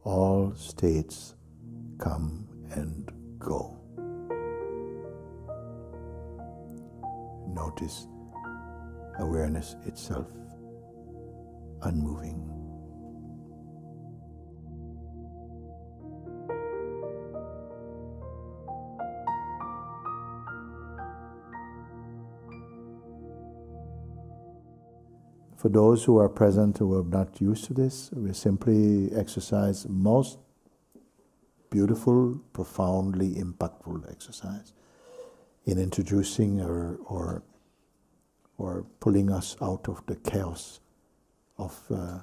all states come and go. Notice awareness itself unmoving. For those who are present who are not used to this, we simply exercise most beautiful, profoundly impactful exercise in introducing or pulling us out of the chaos of the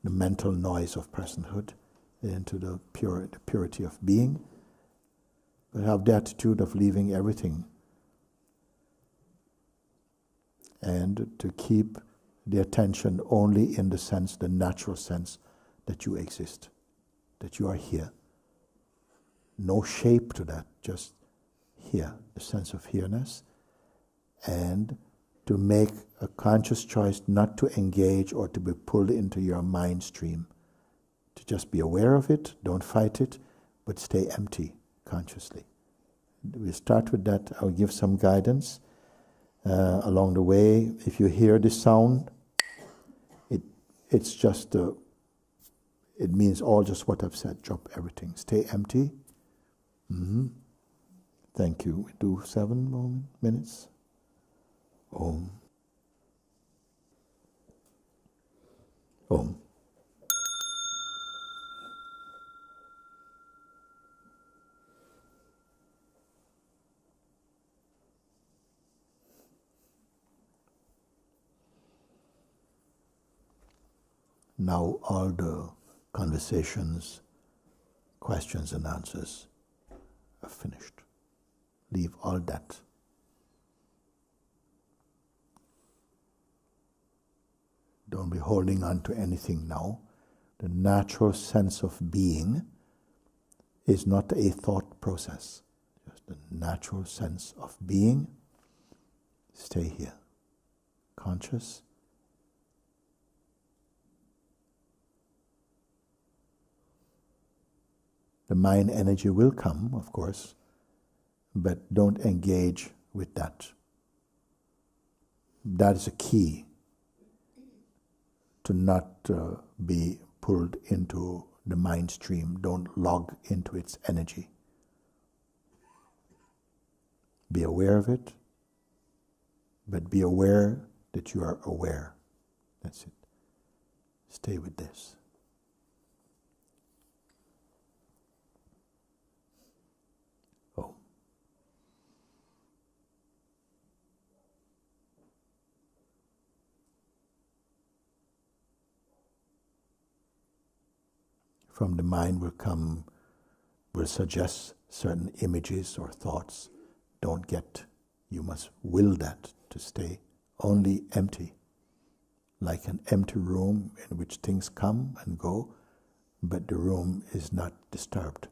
mental noise of personhood into the purity of being, but have the attitude of leaving everything and to keep the attention only in the sense, the natural sense that you exist, that you are here. No shape to that, just here, the sense of here-ness, and to make a conscious choice not to engage or to be pulled into your mind stream. To just be aware of it, don't fight it, but stay empty consciously. We'll start with that. I'll give some guidance along the way. If you hear this sound, it's just, it means all just what I've said. Drop everything. Stay empty. Thank you. We do 7 more minutes. Om. Om. Now all the conversations, questions and answers are finished. Leave all that. Don't be holding on to anything now. The natural sense of being is not a thought process. Just the natural sense of being. Stay here. Conscious. The mind energy will come, of course, but don't engage with that. That is a key to not be pulled into the mind stream. Don't log into its energy. Be aware of it, but be aware that you are aware. That's it. Stay with this. From the mind will suggest certain images or thoughts. Don't get, you must will that to stay only empty. Like an empty room in which things come and go, but the room is not disturbed.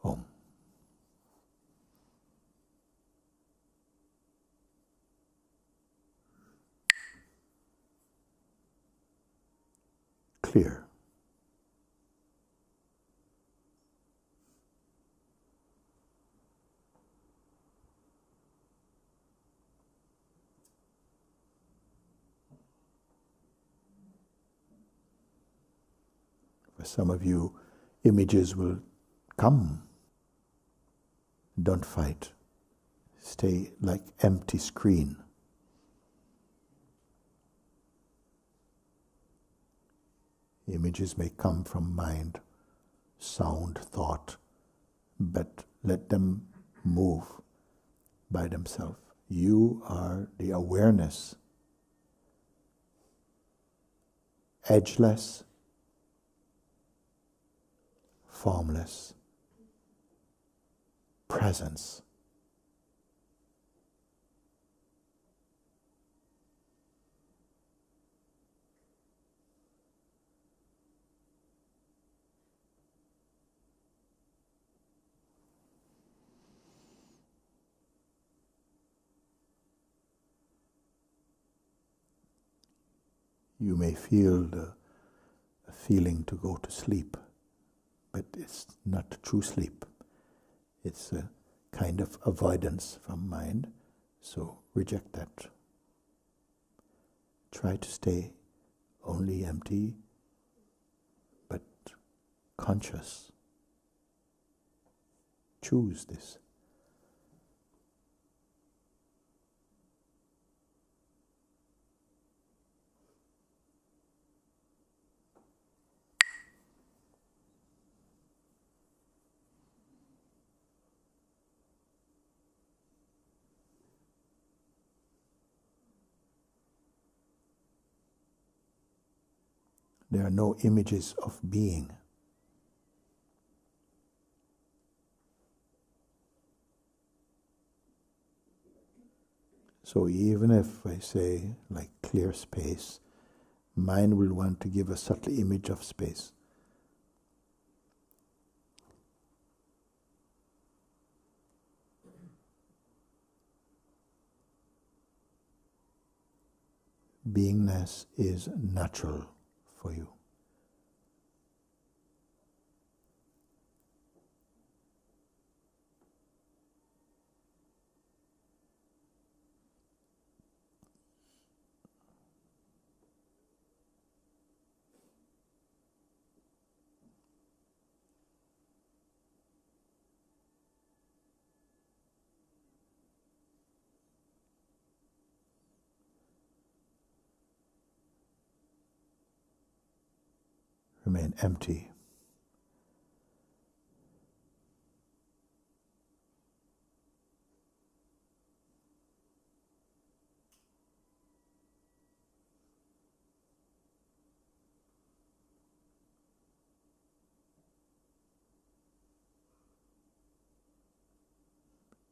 Om. Clear. For some of you, images will come. Don't fight. Stay like empty screen. Images may come from mind, sound, thought, but let them move by themselves. You are the awareness, edgeless, formless presence. You may feel the feeling to go to sleep, but it's not true sleep. It's a kind of avoidance from mind, so reject that. Try to stay only empty, but conscious. Choose this. There are no images of being. So even if I say, like, clear space, mind will want to give a subtle image of space. Beingness is natural for you. Remain empty.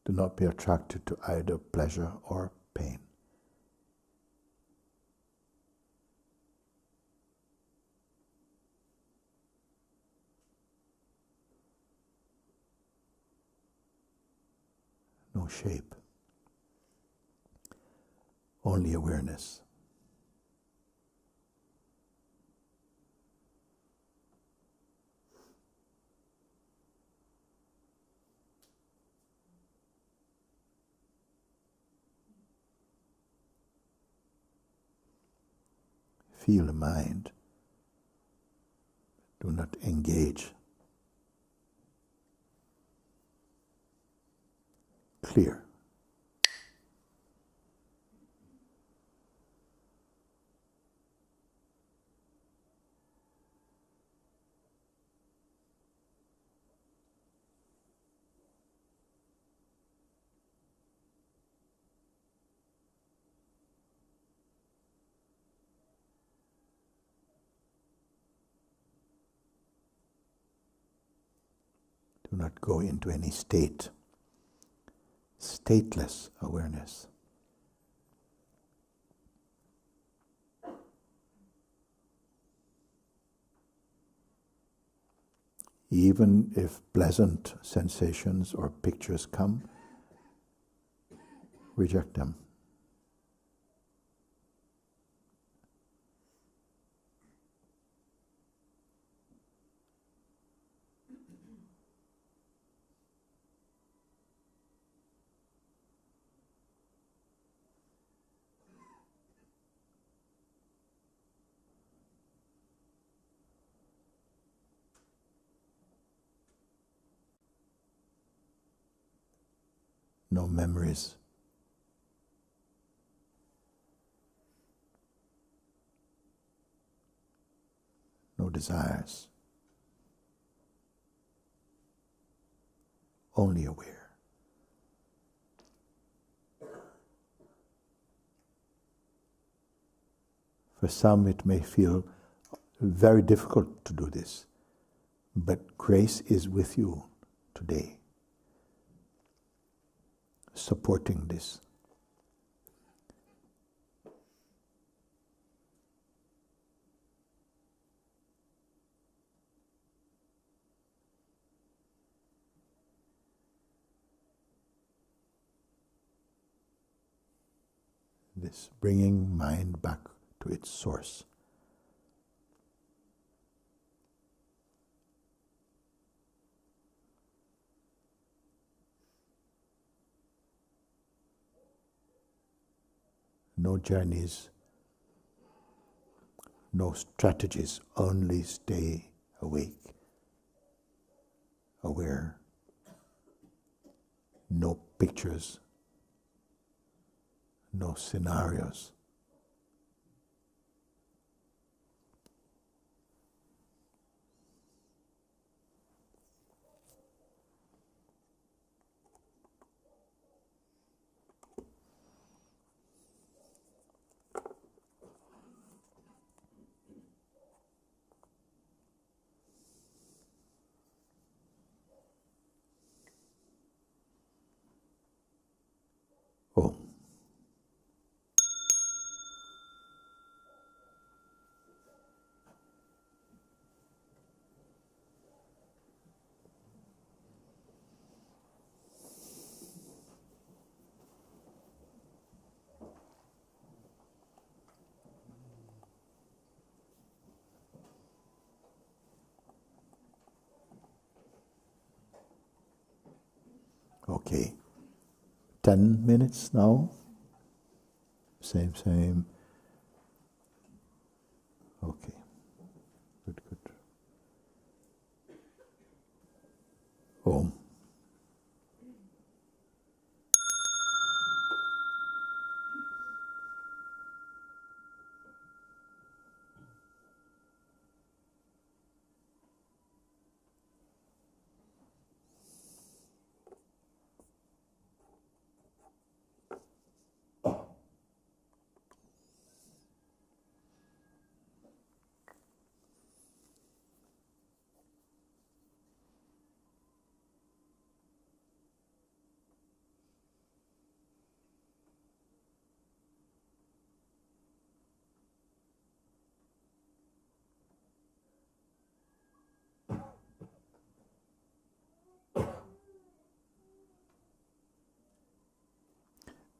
Do not be attracted to either pleasure or pain. No shape. Only awareness. Feel the mind. Do not engage. Clear. Do not go into any state. Stateless awareness. Even if pleasant sensations or pictures come, reject them. No memories. No desires. Only aware. For some it may feel very difficult to do this, but grace is with you today, supporting this. This bringing mind back to its source. no journeys, no strategies, only stay awake, aware. No pictures, no scenarios. Oh. Okay. 10 minutes now. Same. Okay. Good. Om.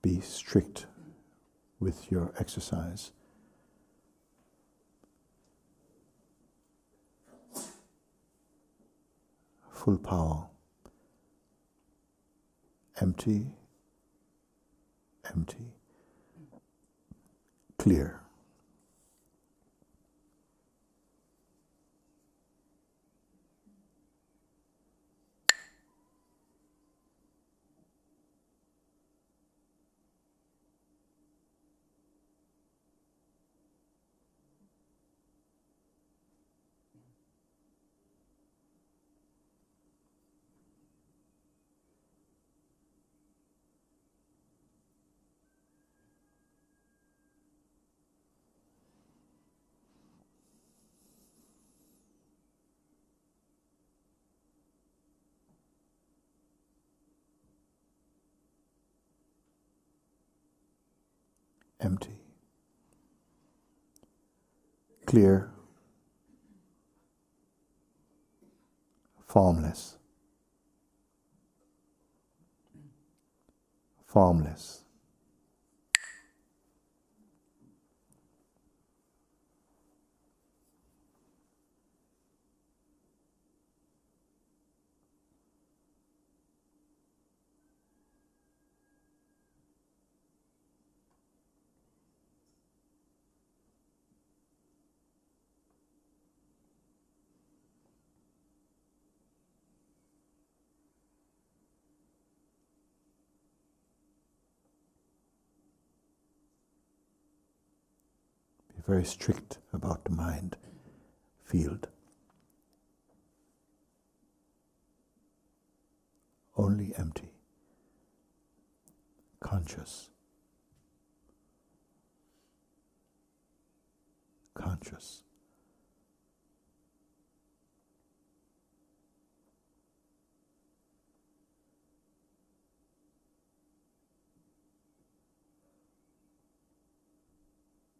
Be strict with your exercise. Full power. Empty. Clear. Empty. Clear. Formless. Be very strict about the mind field. Only empty. Conscious.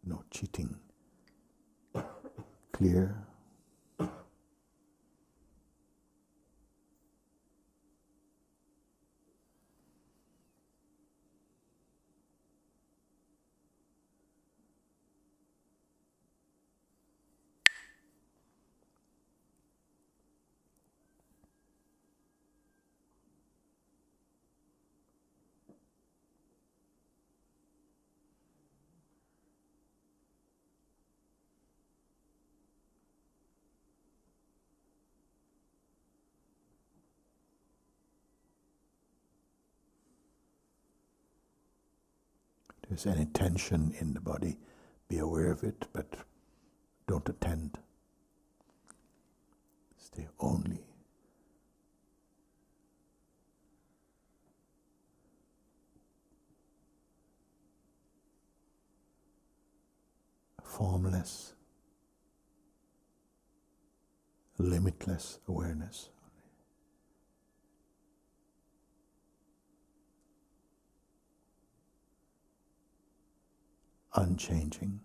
No cheating. Clear. there's any tension in the body, be aware of it, but don't attend. Stay only. Formless, limitless awareness. Unchanging.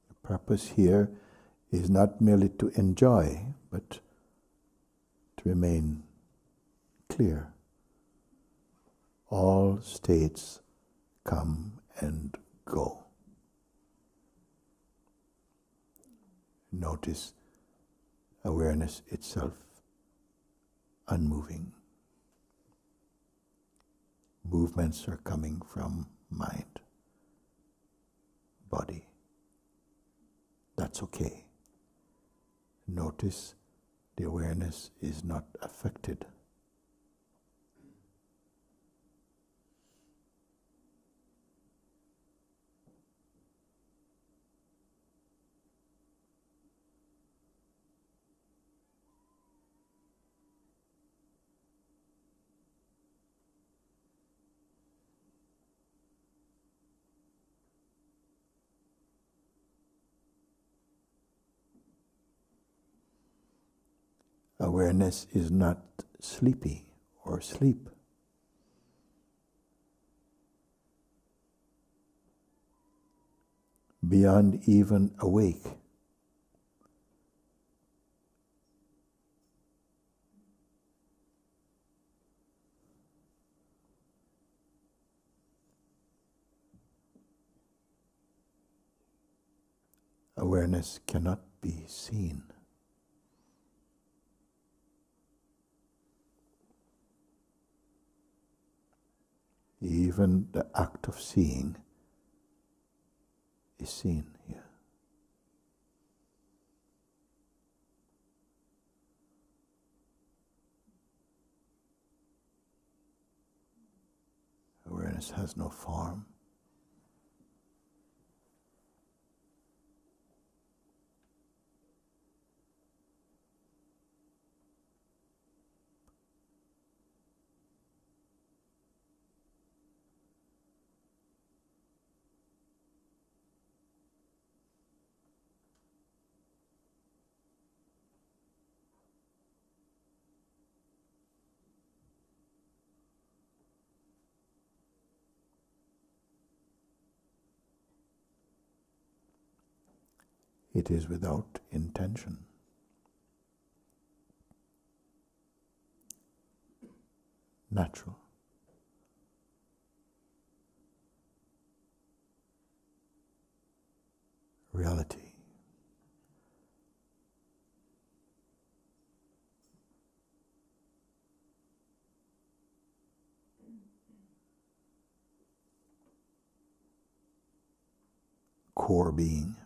The purpose here is not merely to enjoy, but to remain clear. All states come and go. Notice awareness itself unmoving. Movements are coming from mind, body. That's okay. Notice the awareness is not affected. Awareness is not sleepy or sleep. Beyond even awake, awareness cannot be seen. Even the act of seeing is seen here. Awareness has no form. It is without intention. Natural. Reality. Core being.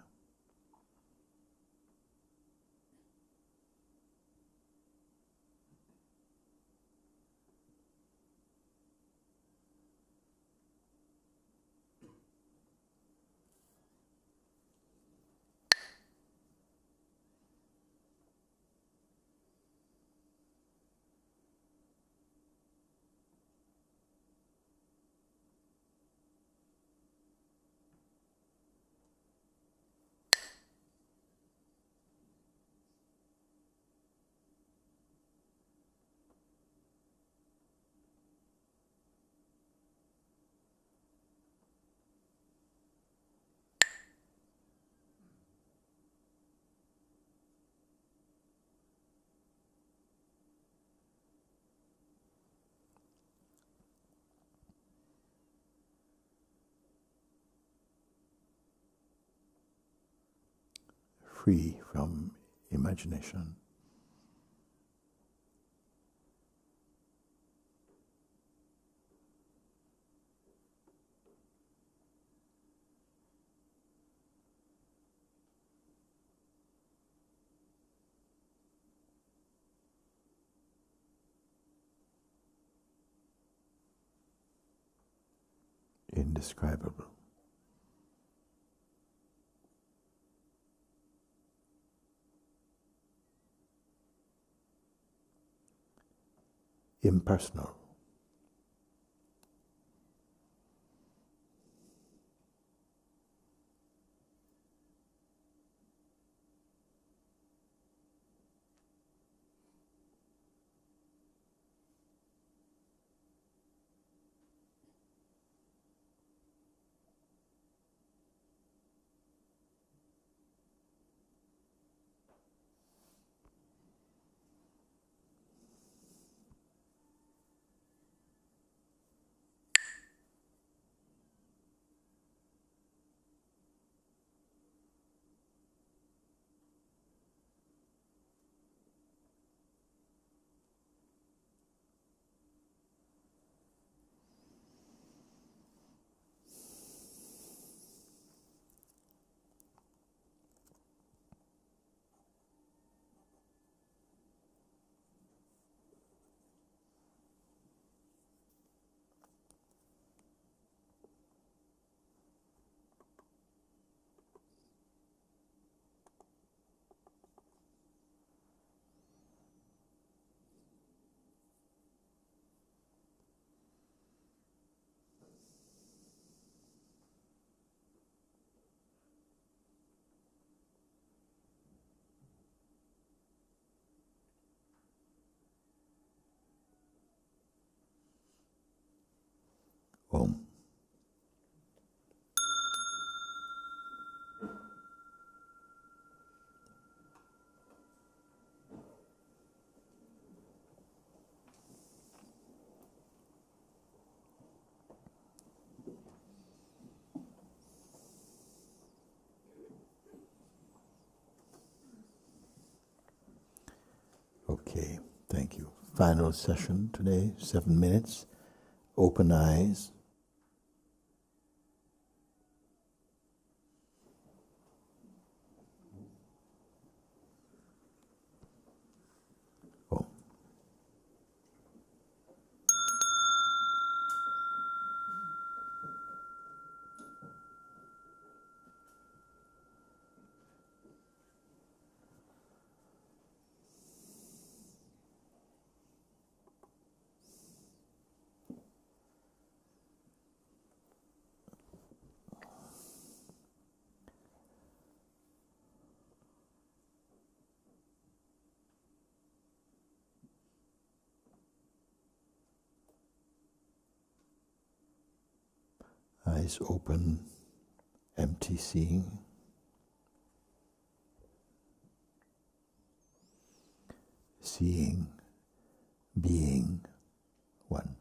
Free from imagination. indescribable. Impersonal. Om. Okay, thank you. Final session today, 7 minutes. Open eyes. Om. Eyes open, empty seeing. Seeing, being one.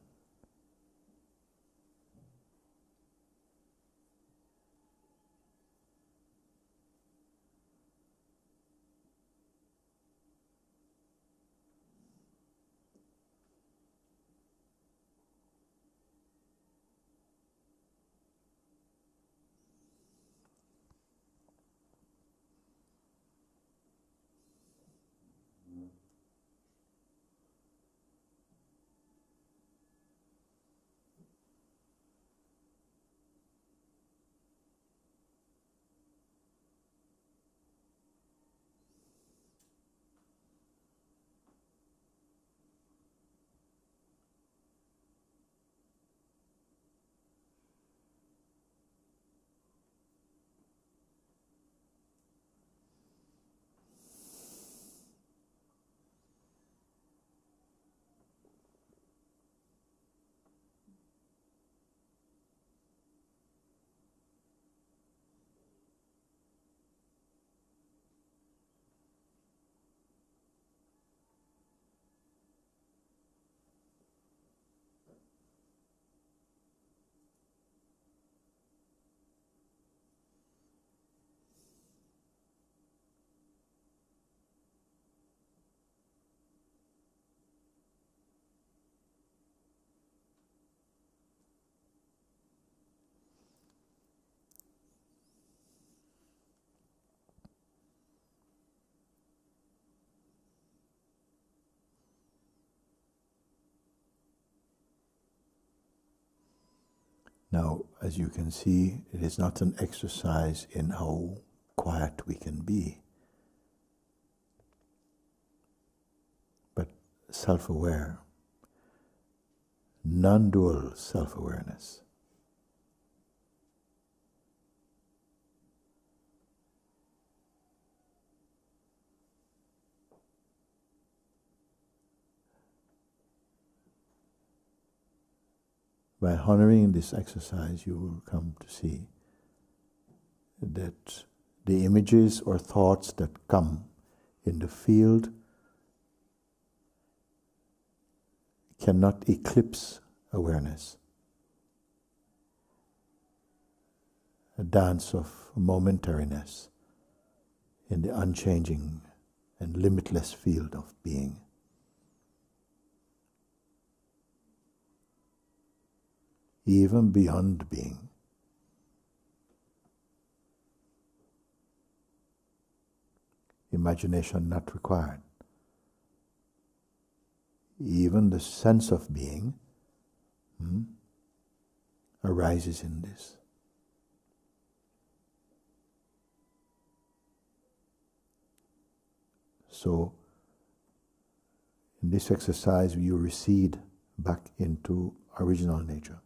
Now, as you can see, it is not an exercise in how quiet we can be, but self-aware, non-dual self-awareness. By honoring this exercise, you will come to see that the images or thoughts that come in the field cannot eclipse awareness. A dance of momentariness in the unchanging and limitless field of being. Even beyond being. Imagination not required. Even the sense of being arises in this. So, in this exercise, you recede back into original nature.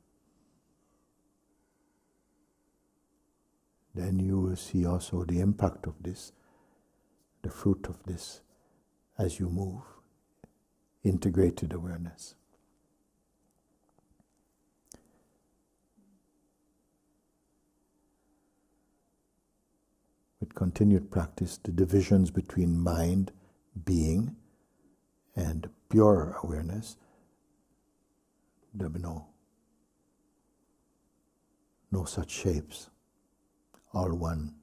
Then you will see also the impact of this, the fruit of this, as you move. Integrated awareness. With continued practice, the divisions between mind, being, and pure awareness, there will be no such shapes, all one.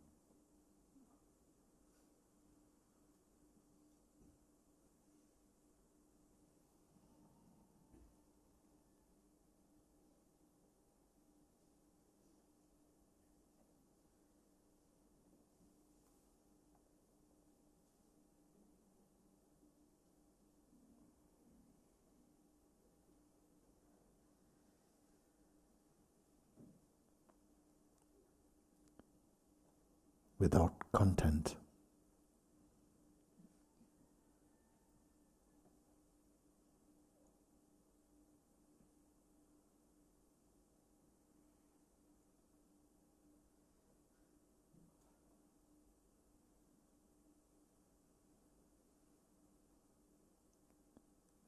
Without content.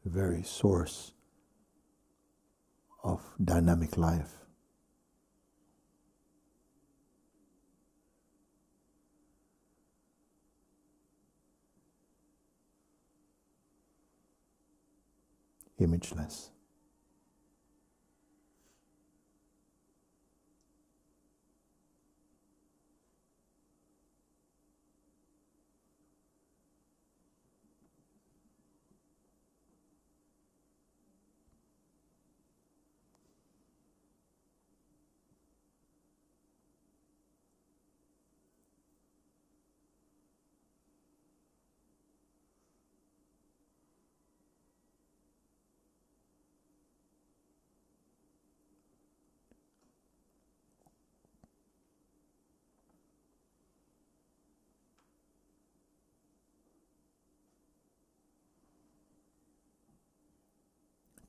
The very source of dynamic life. Imageless.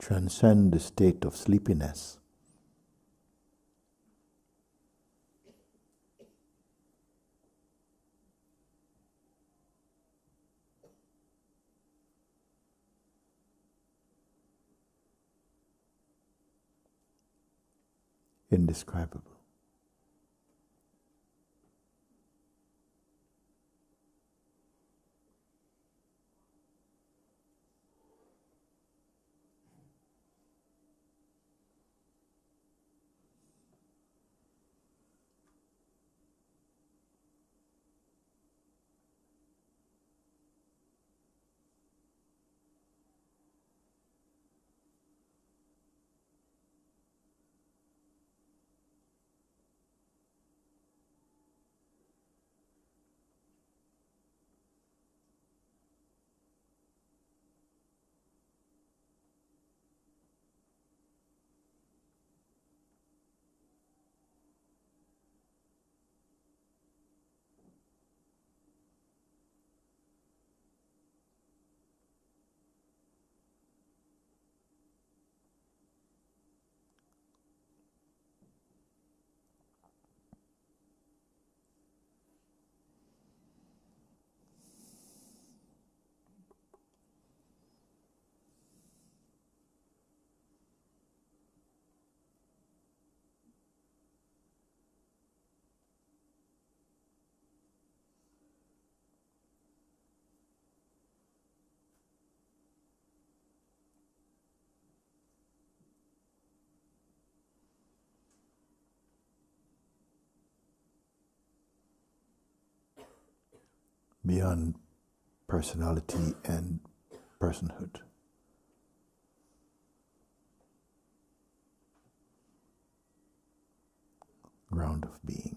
Transcend the state of sleepiness. Indescribable. beyond personality and personhood. Ground of being.